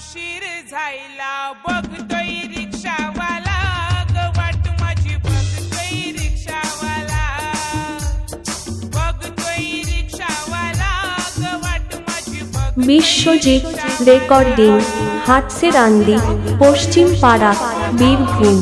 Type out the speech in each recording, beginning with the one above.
उशीर झायला बघतोय रिक्षावाला ग वाट माझी बघतोय रिक्षावाला ग वाट माझी বিশ্বজিৎ রেকর্ডিং হাটসেরান্দি পশ্চিম পাড়া বীরভূম।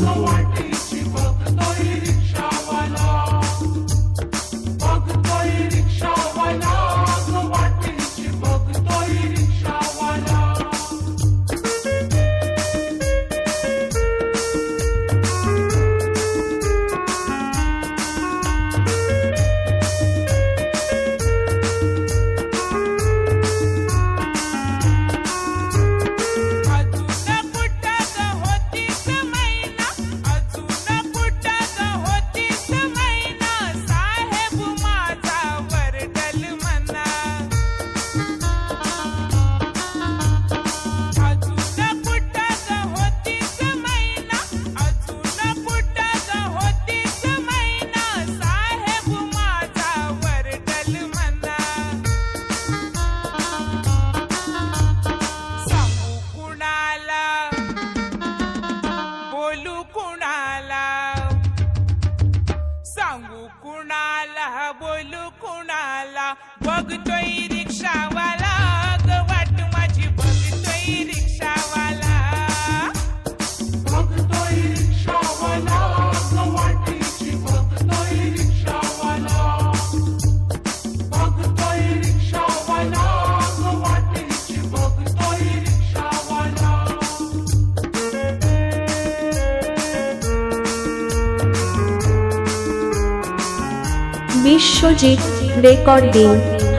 कुणाला बोलू कुणाला बघतोय रिक्षावाला ग वाट माझी बघतोय रिक्षावाला ग वाटीची बघतोय रिक्षावाला ग वाटीची बघतोय रिक्षावाला। বিশ্বজিৎ রেকর্ডিং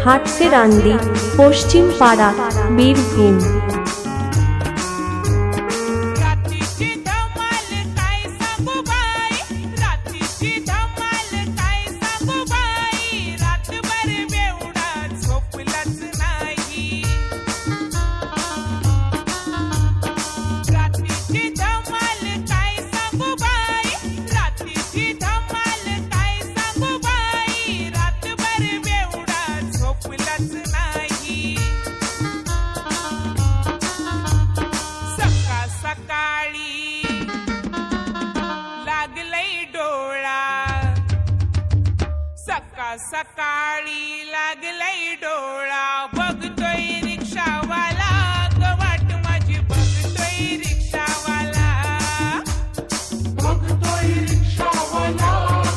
হাটসেরান্দি পশ্চিম পাড়া বীরভূম। सकाळी लागलंय डोळा बघतोय रिक्षावाला ग वाट माझी बघतोय रिक्षावाला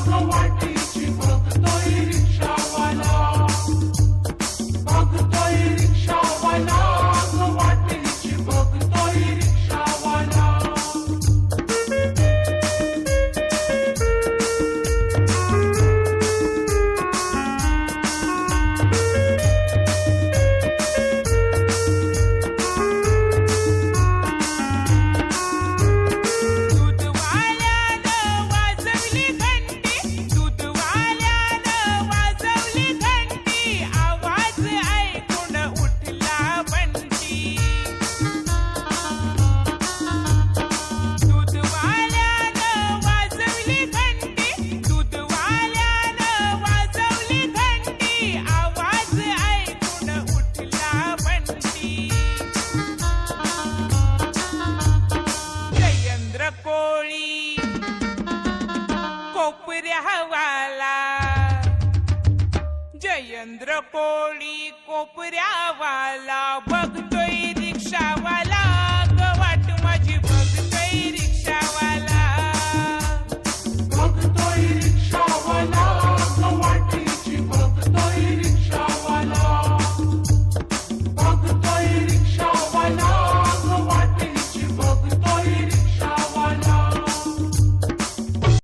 ग वाटीची बघतोय रिक्षावाला ग वाटीची बघतोय रिक्षावाला। जयेंद्र कोळी कोपऱ्यावाला बघ